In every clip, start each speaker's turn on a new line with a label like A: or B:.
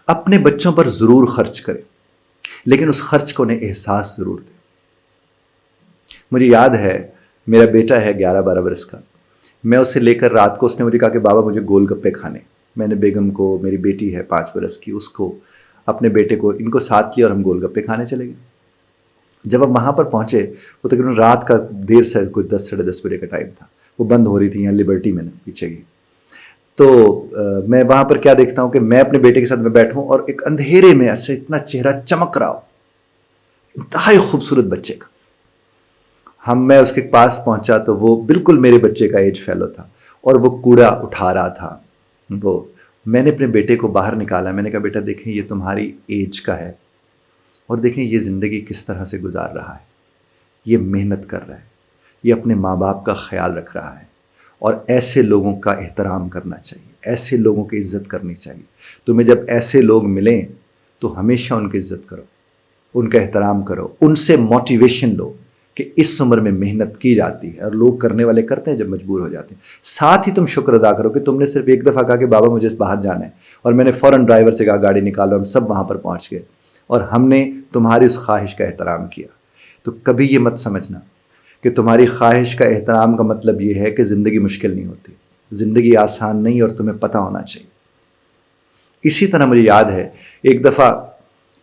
A: اپنے بچوں پر ضرور خرچ کرے، لیکن اس خرچ کو انہیں احساس ضرور دے۔ مجھے یاد ہے میرا بیٹا ہے 11-12 برس کا، میں اسے لے کر رات کو، اس نے مجھے کہا کہ بابا مجھے گول گپے کھانے، میں نے بیگم کو، میری بیٹی ہے 5 برس کی، اس کو، اپنے بیٹے کو، ان کو ساتھ لیا اور ہم گول گپے کھانے چلے گئے۔ جب ہم وہاں پر پہنچے وہ تقریباً رات کا دیر سے کوئی 10 ساڑھے 10 بجے کا ٹائم تھا، وہ بند ہو رہی تھی یہاں لبرٹی میں پیچھے کی۔ تو میں وہاں پر کیا دیکھتا ہوں کہ میں اپنے بیٹے کے ساتھ میں بیٹھوں اور ایک اندھیرے میں ایسے اتنا چہرہ چمک رہا ہو، انتہائی خوبصورت بچے کا۔ میں اس کے پاس پہنچا تو وہ بالکل میرے بچے کا ایج فیلو تھا اور وہ کوڑا اٹھا رہا تھا۔ میں نے اپنے بیٹے کو باہر نکالا، میں نے کہا بیٹا دیکھیں یہ تمہاری ایج کا ہے اور دیکھیں یہ زندگی کس طرح سے گزار رہا ہے، یہ محنت کر رہا ہے، یہ اپنے ماں باپ کا خیال رکھ رہا ہے، اور ایسے لوگوں کا احترام کرنا چاہیے، ایسے لوگوں کی عزت کرنی چاہیے۔ تمہیں جب ایسے لوگ ملیں تو ہمیشہ ان کی عزت کرو، ان کا احترام کرو، ان سے موٹیویشن لو کہ اس عمر میں محنت کی جاتی ہے اور لوگ کرنے والے کرتے ہیں جب مجبور ہو جاتے ہیں۔ ساتھ ہی تم شکر ادا کرو کہ تم نے صرف ایک دفعہ کہا کہ بابا مجھے باہر جانا ہے، اور میں نے فوراً ڈرائیور سے کہا گاڑی نکالو، ہم سب وہاں پر پہنچ گئے اور ہم نے تمہاری اس خواہش کا احترام کیا۔ تو کبھی یہ مت سمجھنا کہ تمہاری خواہش کا احترام کا مطلب یہ ہے کہ زندگی مشکل نہیں ہوتی، زندگی آسان نہیں، اور تمہیں پتہ ہونا چاہیے۔ اسی طرح مجھے یاد ہے ایک دفعہ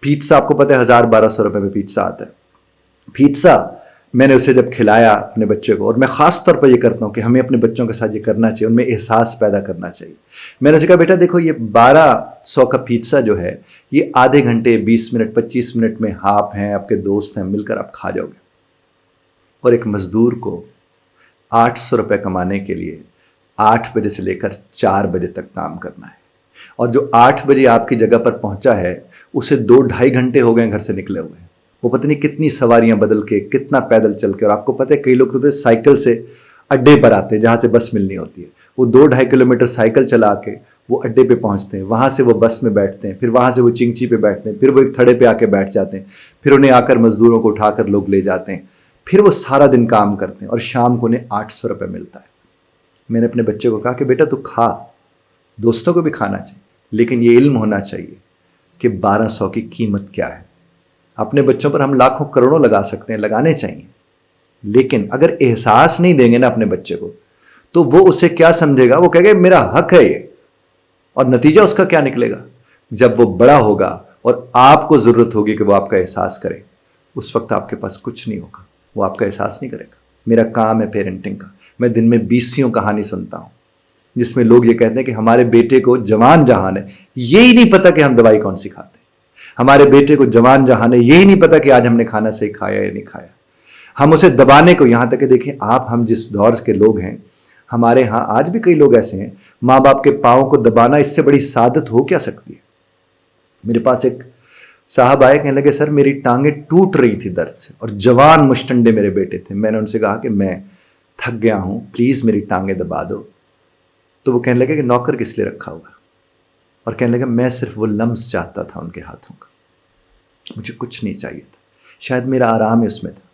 A: پیزا، آپ کو پتہ ہے 1000-1200 روپے میں پیزا آتا ہے، پیزا میں نے اسے جب کھلایا اپنے بچے کو، اور میں خاص طور پر یہ کرتا ہوں کہ ہمیں اپنے بچوں کے ساتھ یہ کرنا چاہیے، ان میں احساس پیدا کرنا چاہیے۔ میں نے اسے کہا بیٹا دیکھو یہ 1200 کا پیزا جو ہے یہ آدھے گھنٹے، 20 منٹ، 25 منٹ میں آپ ہیں، آپ کے دوست ہیں، مل کر آپ کھا جاؤ گے۔ اور ایک مزدور کو 800 روپے کمانے کے لیے 8 بجے سے لے کر 4 بجے تک کام کرنا ہے، اور جو 8 بجے آپ کی جگہ پر پہنچا ہے اسے 2-2.5 گھنٹے ہو گئے گھر سے نکلے ہوئے ہیں، وہ پتہ نہیں کتنی سواریاں بدل کے، کتنا پیدل چل کے، اور آپ کو پتہ ہے کئی لوگ تو سائیکل سے اڈے پر آتے ہیں جہاں سے بس ملنی ہوتی ہے، وہ 2-2.5 کلومیٹر سائیکل چلا کے وہ اڈے پہ پہنچتے ہیں، وہاں سے وہ بس میں بیٹھتے ہیں، پھر وہاں سے وہ چنگچی پہ بیٹھتے ہیں، پھر وہ ایک تھڑے پہ آ کے بیٹھ جاتے ہیں، پھر انہیں آ کر مزدوروں کو اٹھا کر لوگ لے جاتے ہیں، پھر وہ سارا دن کام کرتے ہیں اور شام کو انہیں 800 روپے ملتا ہے۔ میں نے اپنے بچے کو کہا کہ بیٹا تو کھا، دوستوں کو بھی کھانا چاہیے، لیکن یہ علم ہونا چاہیے کہ 1200 کی قیمت کیا ہے۔ اپنے بچوں پر ہم لاکھوں کروڑوں لگا سکتے ہیں، لگانے چاہیے، لیکن اگر احساس نہیں دیں گے نا اپنے بچے کو تو وہ اسے کیا سمجھے گا، وہ کہے گا میرا حق ہے یہ، اور نتیجہ اس کا کیا نکلے گا؟ جب وہ بڑا ہوگا اور آپ کو ضرورت ہوگی کہ وہ آپ کا احساس کرے، اس وقت آپ کے پاس کچھ نہیں ہوگا، وہ آپ کا احساس نہیں کرے گا۔ میرا کام ہے پیرنٹنگ کا، میں دن میں 20 کہانی سنتا ہوں جس میں لوگ یہ کہتے ہیں کہ ہمارے بیٹے کو جوان جہان ہے، یہی نہیں پتا کہ ہم دوائی کون سی کھاتے ہیں، ہمارے بیٹے کو جوان جہان ہے، یہی نہیں پتا کہ آج ہم نے کھانا صحیح کھایا یا نہیں کھایا۔ ہم اسے دبانے کو، یہاں تک کہ دیکھیں ہم جس دور کے لوگ ہیں، ہمارے ہاں آج بھی کئی لوگ ایسے ہیں، ماں باپ کے پاؤں کو دبانا اس سے بڑی سعادت ہو کیا سکتی ہے؟ میرے پاس ایک صاحب آئے، کہنے لگے سر میری ٹانگیں ٹوٹ رہی تھی درد سے، اور جوان مشٹنڈے میرے بیٹے تھے، میں نے ان سے کہا کہ میں تھک گیا ہوں، پلیز میری ٹانگیں دبا دو۔ تو وہ کہنے لگے کہ نوکر کس لیے رکھا ہوا؟ اور کہنے لگا میں صرف وہ لمس چاہتا تھا ان کے ہاتھوں کا، مجھے کچھ نہیں چاہیے تھا، شاید میرا آرام اس میں تھا۔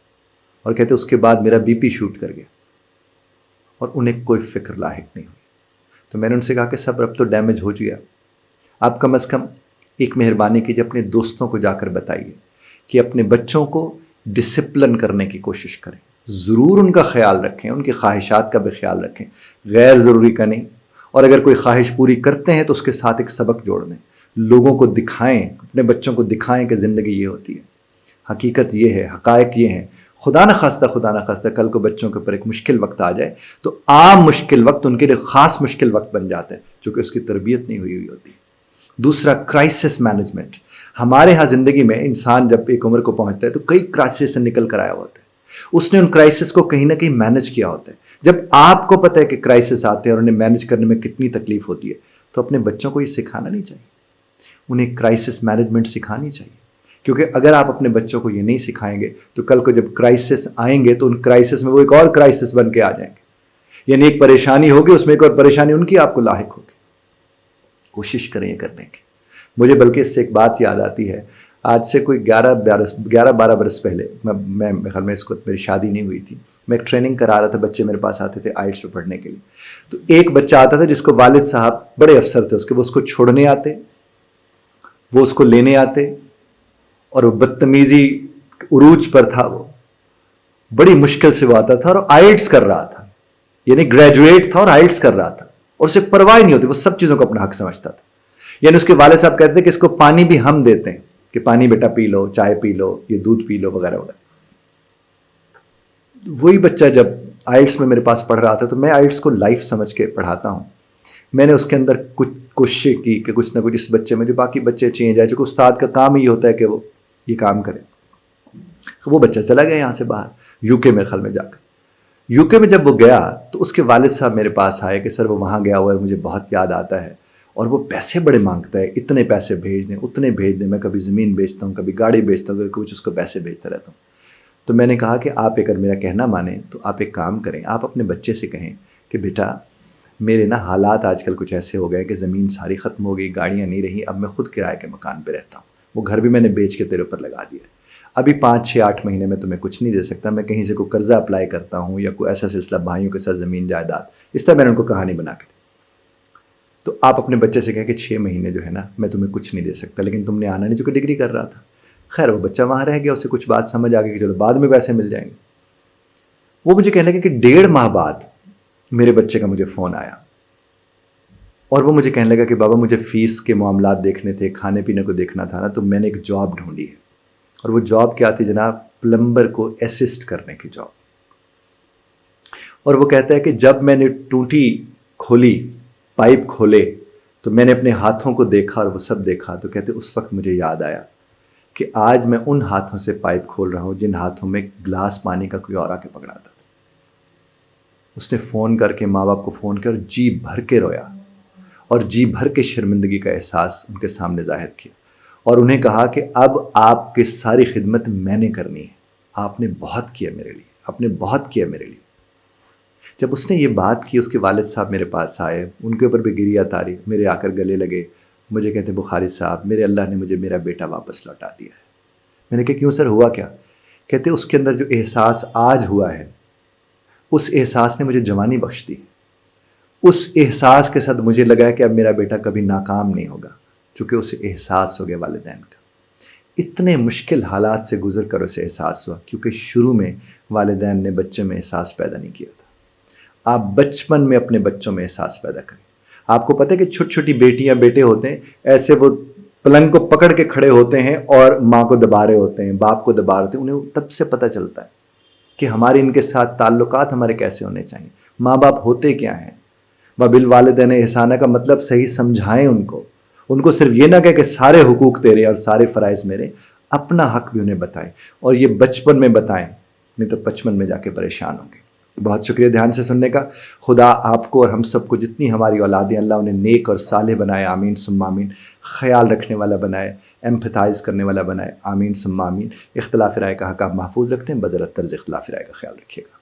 A: اور کہتے اس کے بعد میرا BP شوٹ کر گیا اور انہیں کوئی فکر لاحق نہیں ہوئی۔ تو میں نے ان سے کہا کہ صبر اب تو ڈیمیج ہو گیا، آپ کم از کم ایک مہربانی کیجیے، اپنے دوستوں کو جا کر بتائیے کہ اپنے بچوں کو ڈسپلن کرنے کی کوشش کریں، ضرور ان کا خیال رکھیں، ان کی خواہشات کا بھی خیال رکھیں، غیر ضروری کا نہیں، اور اگر کوئی خواہش پوری کرتے ہیں تو اس کے ساتھ ایک سبق جوڑ دیں، لوگوں کو دکھائیں، اپنے بچوں کو دکھائیں کہ زندگی یہ ہوتی ہے، حقیقت یہ ہے، حقائق یہ ہیں۔ خدا نہ خواستہ کل کو بچوں کے اوپر ایک مشکل وقت آ جائے تو عام مشکل وقت ان کے لیے خاص مشکل وقت بن جاتا ہے، چونکہ اس کی تربیت نہیں ہوئی ہوتی۔ دوسرا، کرائسس مینجمنٹ۔ ہمارے ہاں زندگی میں انسان جب ایک عمر کو پہنچتا ہے تو کئی کرائسس سے نکل کر آیا ہوتا ہے، اس نے ان کرائسس کو کہیں نہ کہیں مینج کیا ہوتا ہے۔ جب آپ کو پتہ ہے کہ کرائسس آتے ہیں اور انہیں مینج کرنے میں کتنی تکلیف ہوتی ہے، تو اپنے بچوں کو یہ سکھانا نہیں چاہیے، انہیں کرائسس مینجمنٹ سکھانی چاہیے، کیونکہ اگر آپ اپنے بچوں کو یہ نہیں سکھائیں گے تو کل کو جب کرائسس آئیں گے تو ان کرائسس میں وہ ایک اور کرائسس بن کے آ جائیں گے، یعنی ایک پریشانی ہوگی اس میں ایک اور پریشانی ان کی آپ کو لاحق ہوگی۔ کوشش کریں یہ کرنے کی۔ مجھے بلکہ اس سے ایک بات یاد آتی ہے، آج سے کوئی 11-12 برس پہلے، میں خیال میں اس وقت میری شادی نہیں ہوئی تھی، میں ایک ٹریننگ کرا رہا تھا، بچے میرے پاس آتے تھے آئلٹس پہ پڑھنے کے لیے، تو ایک بچہ آتا تھا جس کو والد صاحب بڑے افسر تھے اس کے، وہ اس کو چھوڑنے آتے وہ اس کو لینے آتے اور وہ بدتمیزی عروج پر تھا، وہ بڑی مشکل سے وہ آتا تھا اور آئلٹس کر رہا تھا، یعنی گریجویٹ تھا اور آئلٹس کر رہا تھا، اور اسے پرواہ نہیں ہوتی، وہ سب چیزوں کو اپنا حق سمجھتا تھا. یعنی اس کے والد صاحب کہتے ہیں کہ اس کو پانی بھی ہم دیتے ہیں کہ پانی بیٹا پی لو، چائے پی لو، یہ دودھ پی لو وغیرہ وغیرہ. وہی بچہ جب آئلٹس میں میرے پاس پڑھ رہا تھا تو میں آئلٹس کو لائف سمجھ کے پڑھاتا ہوں. میں نے اس کے اندر کچھ کوشش کی کہ کچھ نہ کچھ اس بچے میں، جو باقی بچے چینج آئے، چونکہ استاد کا کام ہی ہوتا ہے کہ وہ یہ کام کرے. وہ بچہ چلا گیا یہاں سے باہر یو کے میں خل میں جا کر. یو کے میں جب وہ گیا تو اس کے والد صاحب میرے پاس آئے کہ سر وہ وہاں گیا ہوا ہے، مجھے بہت یاد آتا ہے، اور وہ پیسے بڑے مانگتا ہے، اتنے پیسے بھیج دیں، اتنے بھیج دیں. میں کبھی زمین بیچتا ہوں، کبھی گاڑی بیچتا ہوں، کبھی کچھ اس کو پیسے بھیجتا رہتا ہوں. تو میں نے کہا کہ آپ اگر میرا کہنا مانیں تو آپ ایک کام کریں، آپ اپنے بچے سے کہیں کہ بیٹا میرے نا حالات آج کل کچھ ایسے ہو گئے کہ زمین ساری ختم ہو گئی، گاڑیاں نہیں رہی، اب میں خود کرائے کے مکان پہ رہتا ہوں، وہ گھر بھی میں نے بیچ کے تیرے اوپر لگا دیا ہے، ابھی 5-6-8 مہینے میں تمہیں کچھ نہیں دے سکتا، میں کہیں سے کوئی قرضہ اپلائی کرتا ہوں یا کوئی ایسا سلسلہ، بھائیوں کے ساتھ زمین جائیداد، اس طرح میں نے ان کو کہانی بنا کے دی. تو آپ اپنے بچے سے کہیں کہ 6 مہینے جو ہے نا میں تمہیں کچھ نہیں دے سکتا، لیکن تم نے آنا نہیں، چونکہ ڈگری کر رہا تھا. خیر وہ بچہ وہاں رہ گیا، اسے کچھ بات سمجھ آ گئی کہ چلو بعد میں پیسے مل جائیں گے. وہ مجھے کہنے لگے کہ 1.5 ماہ بعد میرے بچے کا مجھے فون آیا اور وہ مجھے کہنے لگا کہ بابا مجھے فیس کے معاملات دیکھنے تھے، کھانے پینے کو دیکھنا تھا نا، تو میں نے ایک جاب ڈھونڈی ہے. اور وہ جاب کیا تھی جناب؟ پلمبر کو اسسٹ کرنے کی جاب. اور وہ کہتا ہے کہ جب میں نے ٹوٹی کھولی، پائپ کھولے، تو میں نے اپنے ہاتھوں کو دیکھا اور وہ سب دیکھا، تو کہتے اس وقت مجھے یاد آیا کہ آج میں ان ہاتھوں سے پائپ کھول رہا ہوں جن ہاتھوں میں گلاس پانی کا کوئی اور آ کے پکڑاتا تھا. اس نے فون کر کے ماں باپ کو فون کیا اور جی بھر کے رویا اور جی بھر کے شرمندگی کا احساس ان کے سامنے ظاہر کیا، اور انہیں کہا کہ اب آپ کی ساری خدمت میں نے کرنی ہے، آپ نے بہت کیا میرے لیے، آپ نے بہت کیا میرے لیے. جب اس نے یہ بات کی، اس کے والد صاحب میرے پاس آئے، ان کے اوپر بھی گریہ تاری، میرے آ کر گلے لگے، مجھے کہتے بخاری صاحب میرے اللہ نے مجھے میرا بیٹا واپس لوٹا دیا ہے. میں نے کہا کیوں سر، ہوا کیا؟ کہتے اس کے اندر جو احساس آج ہوا ہے، اس احساس نے مجھے جوانی بخش دی. اس احساس کے ساتھ مجھے لگا کہ اب میرا بیٹا کبھی ناکام نہیں ہوگا، چونکہ اسے احساس ہو گیا والدین کا. اتنے مشکل حالات سے گزر کر اسے احساس ہوا، کیونکہ شروع میں والدین نے بچے میں احساس پیدا نہیں کیا تھا. آپ بچپن میں اپنے بچوں میں احساس پیدا کریں. آپ کو پتہ ہے کہ چھوٹی چھوٹی بیٹیاں بیٹے ہوتے ہیں، ایسے وہ پلنگ کو پکڑ کے کھڑے ہوتے ہیں اور ماں کو دبا رہے ہوتے ہیں، باپ کو دبا رہے ہوتے ہیں. انہیں تب سے پتہ چلتا ہے کہ ہمارے ان کے ساتھ تعلقات ہمارے کیسے ہونے چاہیے، ماں باپ ہوتے کیا ہیں. وبالوالدین احسانہ کا مطلب صحیح سمجھائیں ان کو صرف یہ نہ کہے کہ سارے حقوق تیرے اور سارے فرائض میرے، اپنا حق بھی انہیں بتائیں، اور یہ بچپن میں بتائیں، نہیں تو 55 میں جا کے پریشان ہوں گے. بہت شکریہ دھیان سے سننے کا. خدا آپ کو اور ہم سب کو، جتنی ہماری اولادیں، اللہ انہیں نیک اور صالح بنائے، آمین ثم آمین. خیال رکھنے والا بنائے، ایمپتھائز کرنے والا بنائے، آمین ثم آمین. اختلاف رائے کا حق آپ محفوظ رکھتے ہیں، بذرت طرز اختلاف رائے کا خیال رکھیے گا.